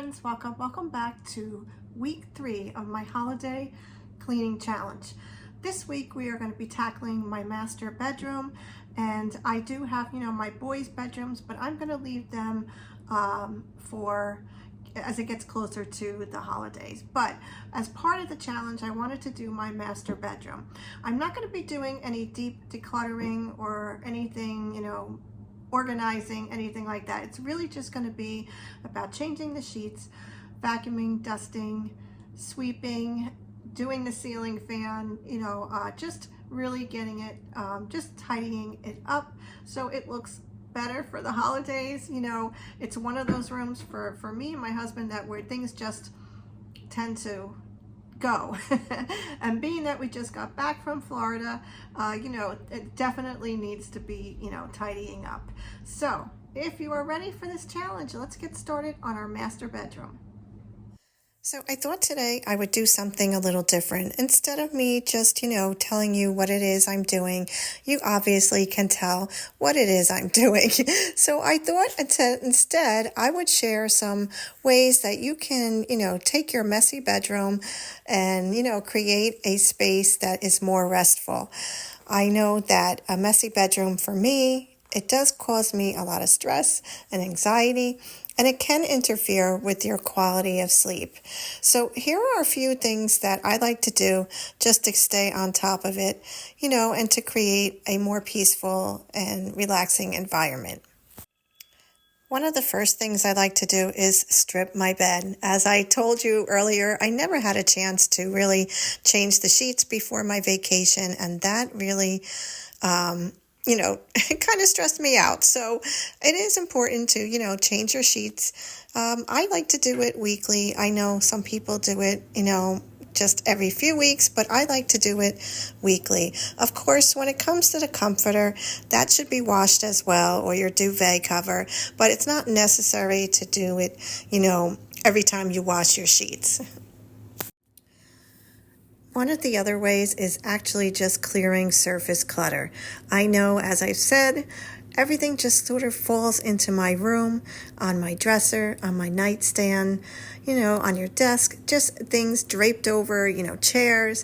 friends, welcome back to week 3 of my holiday cleaning challenge. This week we are going to be tackling my master bedroom, and I do have my boys' bedrooms, but I'm going to leave them for as it gets closer to the holidays. But as part of the challenge, I wanted to do my master bedroom. I'm not going to be doing any deep decluttering or anything, organizing, anything like that. It's really just going to be about changing the sheets, vacuuming, dusting, sweeping, doing the ceiling fan, just really getting it, just tidying it up so it looks better for the holidays. It's one of those rooms for me and my husband that where things just tend to go. And being that we just got back from Florida, it definitely needs to be, tidying up. So if you are ready for this challenge, let's get started on our master bedroom. So I thought today I would do something a little different. Instead of me just, telling you what it is I'm doing, you obviously can tell what it is I'm doing. So I thought instead I would share some ways that you can, take your messy bedroom and, create a space that is more restful. I know that a messy bedroom for me, it does cause me a lot of stress and anxiety, and it can interfere with your quality of sleep. So here are a few things that I like to do just to stay on top of it, and to create a more peaceful and relaxing environment. One of the first things I like to do is strip my bed. As I told you earlier, I never had a chance to really change the sheets before my vacation, and that really it kind of stressed me out. So it is important to, change your sheets. I like to do it weekly. I know some people do it, just every few weeks, but I like to do it weekly. Of course, when it comes to the comforter, that should be washed as well, or your duvet cover, but it's not necessary to do it, every time you wash your sheets. One of the other ways is actually just clearing surface clutter. I know, as I've said, everything just sort of falls into my room, on my dresser, on my nightstand, on your desk, just things draped over, chairs,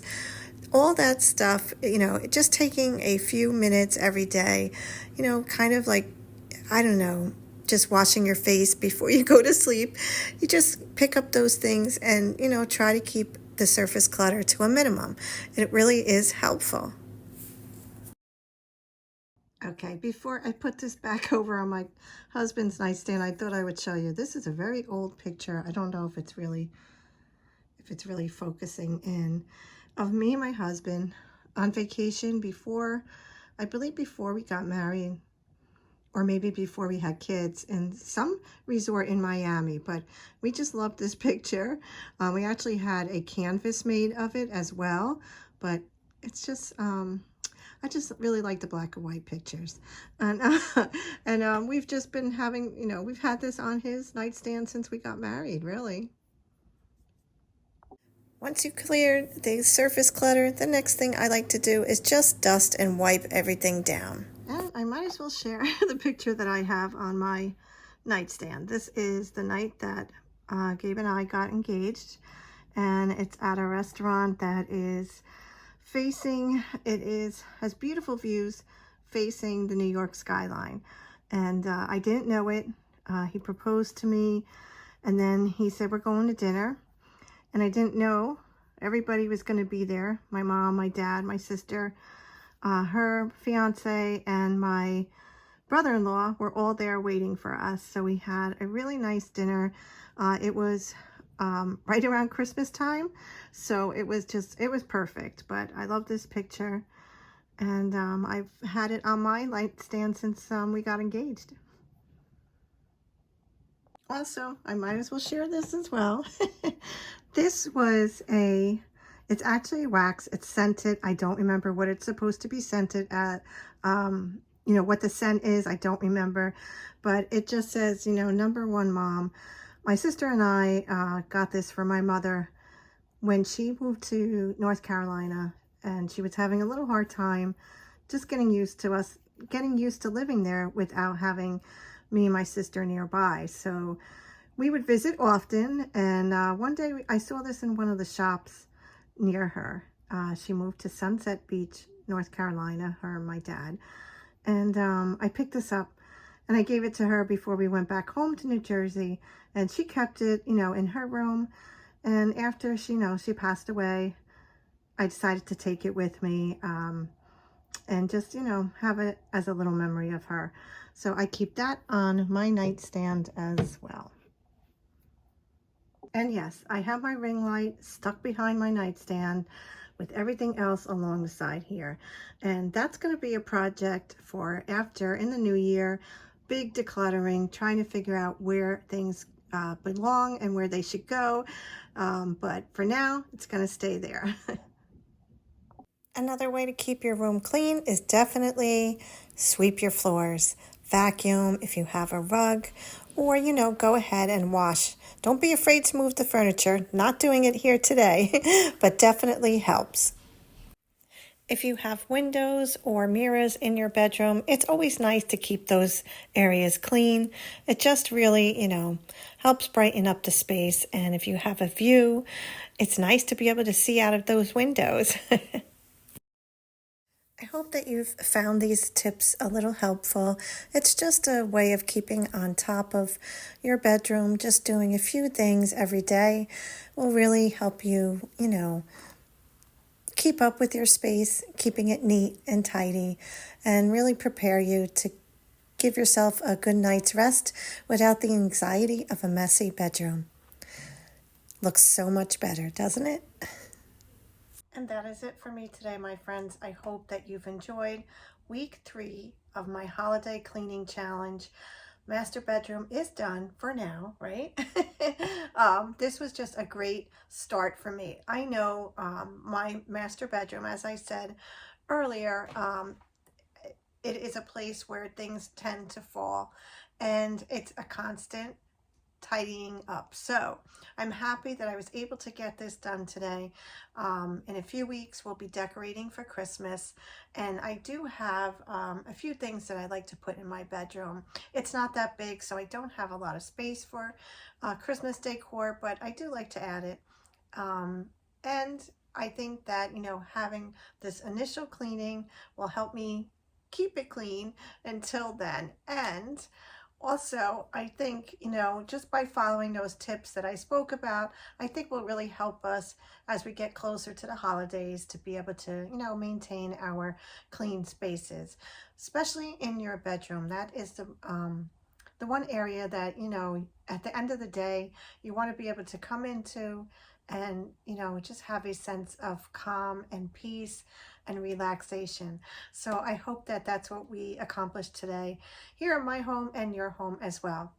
all that stuff, just taking a few minutes every day, kind of like, I don't know, just washing your face before you go to sleep. You just pick up those things and, try to keep the surface clutter to a minimum. It really is helpful. Okay, before I put this back over on my husband's nightstand, I thought I would show you. This is a very old picture. I don't know if it's really focusing in, of me and my husband on vacation I believe before we got married, or maybe before we had kids, in some resort in Miami. But we just loved this picture. We actually had a canvas made of it as well, but it's just, I just really like the black and white pictures. And we've just been having, we've had this on his nightstand since we got married, really. Once you clear the surface clutter, the next thing I like to do is just dust and wipe everything down. And I might as well share the picture that I have on my nightstand. This is the night that Gabe and I got engaged, and it's at a restaurant that is has beautiful views facing the New York skyline. And I didn't know it. He proposed to me, and then he said, we're going to dinner. And I didn't know everybody was going to be there. My mom, my dad, my sister, her fiance, and my brother-in-law were all there waiting for us. So we had a really nice dinner. It was right around Christmas time, so it was perfect. But I love this picture, and I've had it on my nightstand since we got engaged. Also, I might as well share this as well. This was it's actually wax. It's scented. I don't remember what it's supposed to be scented at. What the scent is, I don't remember. But it just says, number one mom. My sister and I got this for my mother when she moved to North Carolina, and she was having a little hard time just getting used to living there without having me and my sister nearby. So we would visit often, and one day I saw this in one of the shops near her. She moved to Sunset Beach, North Carolina, her and my dad. And I picked this up and I gave it to her before we went back home to New Jersey. And she kept it, in her room. And after she passed away, I decided to take it with me and just, have it as a little memory of her. So I keep that on my nightstand as well. And yes, I have my ring light stuck behind my nightstand with everything else along the side here. And that's going to be a project for after in the new year, big decluttering, trying to figure out where things belong and where they should go. But for now, it's going to stay there. Another way to keep your room clean is definitely sweep your floors, vacuum if you have a rug, or, go ahead and wash. Don't be afraid to move the furniture. Not doing it here today, but definitely helps. If you have windows or mirrors in your bedroom, it's always nice to keep those areas clean. It just really, helps brighten up the space. And if you have a view, it's nice to be able to see out of those windows. I hope that you've found these tips a little helpful. It's just a way of keeping on top of your bedroom. Just doing a few things every day will really help you, keep up with your space, keeping it neat and tidy, and really prepare you to give yourself a good night's rest without the anxiety of a messy bedroom. Looks so much better, doesn't it? And that is it for me today, my friends. I hope that you've enjoyed week 3 of my holiday cleaning challenge. Master bedroom is done for now, right? This was just a great start for me. I know my master bedroom, as I said earlier, it is a place where things tend to fall, and it's a constant tidying up. So I'm happy that I was able to get this done today. In a few weeks, we'll be decorating for Christmas, and I do have a few things that I like to put in my bedroom. It's not that big, so I don't have a lot of space for Christmas decor, but I do like to add it. And I think that, having this initial cleaning will help me keep it clean until then. And also, I think, just by following those tips that I spoke about, I think will really help us as we get closer to the holidays to be able to, maintain our clean spaces, especially in your bedroom. That is the one area that, at the end of the day, you want to be able to come into and, just have a sense of calm and peace and relaxation. So I hope that that's what we accomplished today here in my home and your home as well.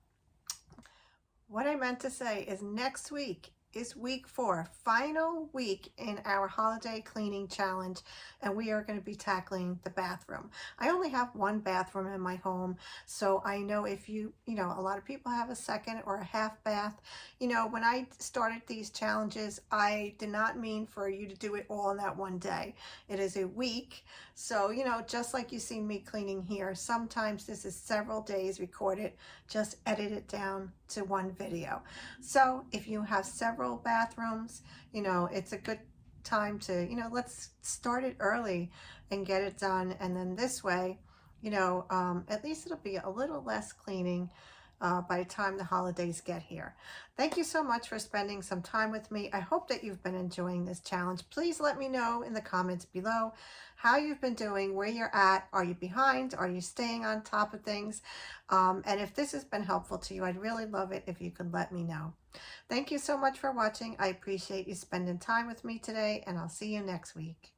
What I meant to say is next week is week 4, final week in our holiday cleaning challenge, and we are going to be tackling the bathroom. I only have one bathroom in my home, so I know if a lot of people have a second or a half bath. When I started these challenges, I did not mean for you to do it all in that one day. It is a week, so just like you see me cleaning here, sometimes this is several days recorded, just edit it down to one video. So if you have several bathrooms, it's a good time to, let's start it early and get it done. And then this way, at least it'll be a little less cleaning by the time the holidays get here. Thank you so much for spending some time with me. I hope that you've been enjoying this challenge. Please let me know in the comments below how you've been doing, where you're at. Are you behind? Are you staying on top of things? And if this has been helpful to you, I'd really love it if you could let me know. Thank you so much for watching. I appreciate you spending time with me today, and I'll see you next week.